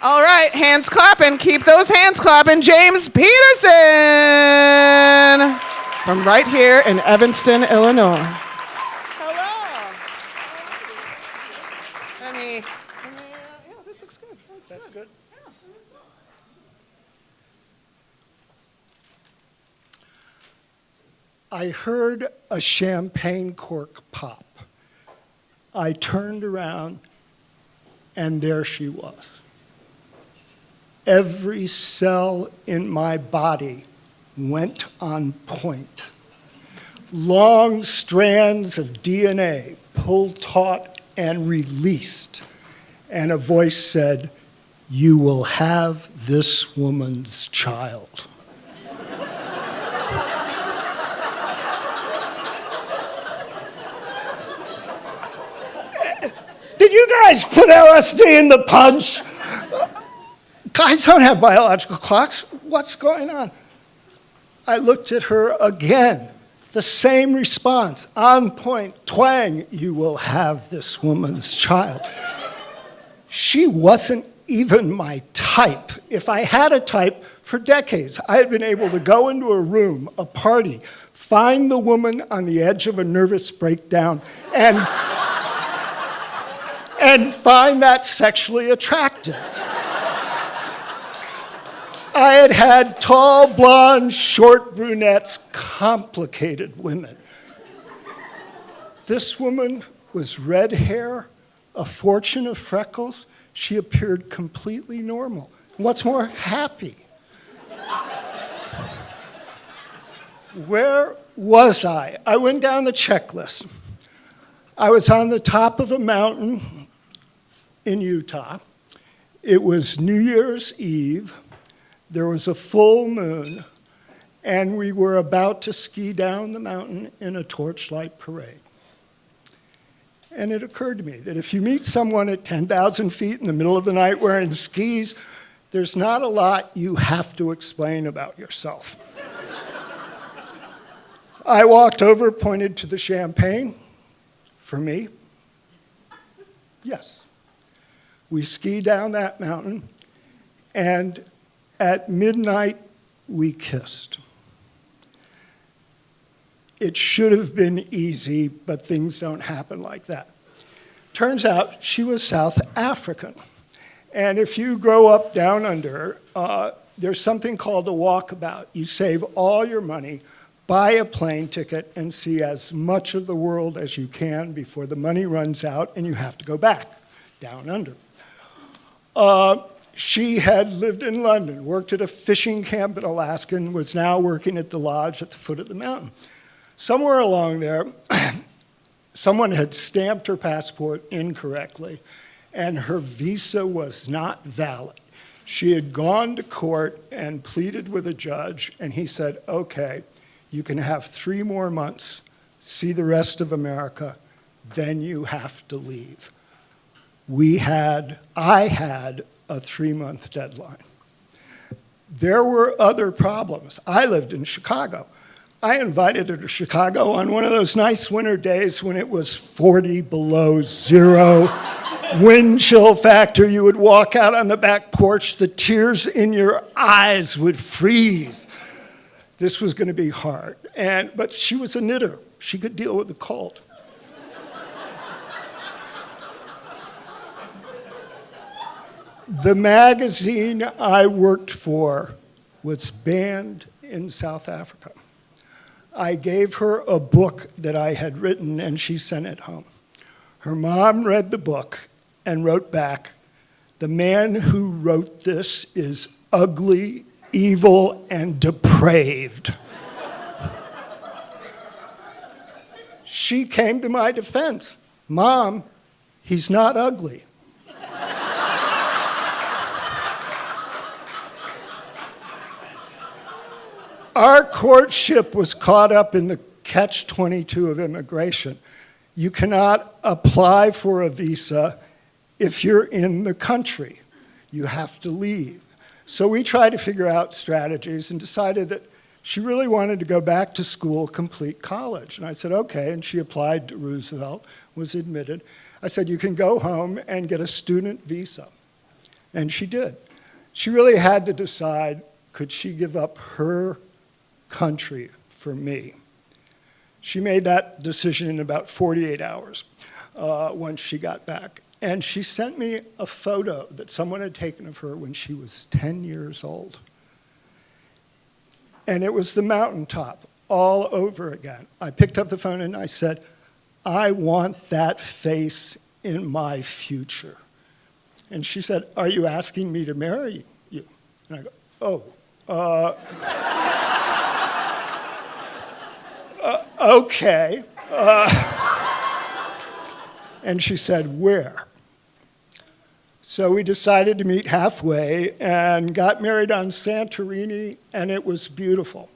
All right, hands clapping. Keep those hands clapping. James Petersen from right here in Evanston, Illinois. Hello. Yeah, this looks good. That's good. I heard a champagne cork pop. I turned around, and there she was. Every cell in my body went on point. Long strands of DNA pulled taut and released, and a voice said, "You will have this woman's child." Did you guys put LSD in the punch? Guys don't have biological clocks. What's going on? I looked at her again. The same response, on point, twang, "You will have this woman's child." She wasn't even my type. If I had a type, for decades, I had been able to go into a room, a party, find the woman on the edge of a nervous breakdown, and find that sexually attractive. I had had tall, blonde, short brunettes, complicated women. This woman was red hair, a fortune of freckles. She appeared completely normal. What's more, happy. Where was I? I went down the checklist. I was on the top of a mountain in Utah. It was New Year's Eve. There was a full moon, and we were about to ski down the mountain in a torchlight parade. And it occurred to me that if you meet someone at 10,000 feet in the middle of the night wearing skis, there's not a lot you have to explain about yourself. I walked over, pointed to the champagne. For me, yes. We skied down that mountain, and at midnight, we kissed. It should have been easy, but things don't happen like that. Turns out she was South African. And if you grow up down under, there's something called a walkabout. You save all your money, buy a plane ticket, and see as much of the world as you can before the money runs out and you have to go back down under. She had lived in London, worked at a fishing camp in Alaska, and was now working at the lodge at the foot of the mountain. Somewhere along there, someone had stamped her passport incorrectly, and her visa was not valid. She had gone to court and pleaded with a judge, and he said, "Okay, you can have 3 more months, see the rest of America, then you have to leave." I had a 3-month deadline. There were other problems. I lived in Chicago. I invited her to Chicago on one of those nice winter days when it was 40 below zero, wind chill factor. You would walk out on the back porch, the tears in your eyes would freeze. This was going to be hard. But she was a knitter. She could deal with the cold. The magazine I worked for was banned in South Africa. I gave her a book that I had written, and she sent it home. Her mom read the book and wrote back, "The man who wrote this is ugly, evil, and depraved." She came to my defense. "Mom, he's not ugly." Our courtship was caught up in the catch-22 of immigration. You cannot apply for a visa if you're in the country. You have to leave. So we tried to figure out strategies and decided that she really wanted to go back to school, complete college. And I said, okay, and she applied to Roosevelt, was admitted. I said, you can go home and get a student visa. And she did. She really had to decide, could she give up her country for me? She made that decision in about 48 hours once she got back. And she sent me a photo that someone had taken of her when she was 10 years old. And it was the mountaintop all over again. I picked up the phone and I said, I want that face in my future. And she said, are you asking me to marry you? And I go, okay. And she said, where? So we decided to meet halfway and got married on Santorini, and it was beautiful.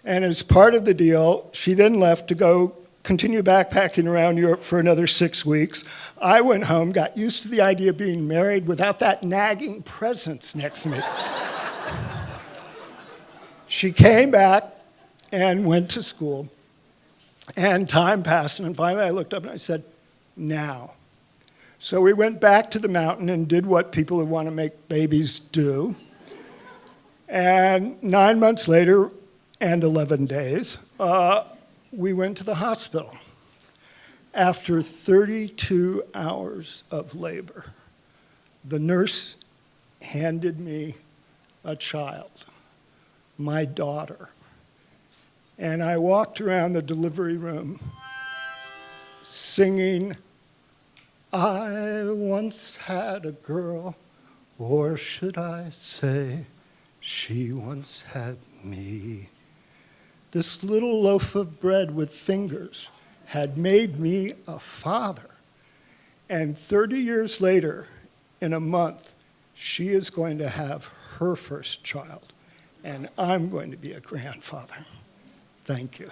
And as part of the deal, she then left to go continue backpacking around Europe for another 6 weeks. I went home, got used to the idea of being married without that nagging presence next to me. She came back and went to school, and time passed, and finally I looked up and I said, now. So we went back to the mountain and did what people who want to make babies do. And 9 months later, and 11 days, we went to the hospital. After 32 hours of labor, the nurse handed me a child, my daughter. And I walked around the delivery room singing, I once had a girl, or should I say, she once had me. This little loaf of bread with fingers had made me a father. And 30 years later, in a month, she is going to have her first child, and I'm going to be a grandfather. Thank you.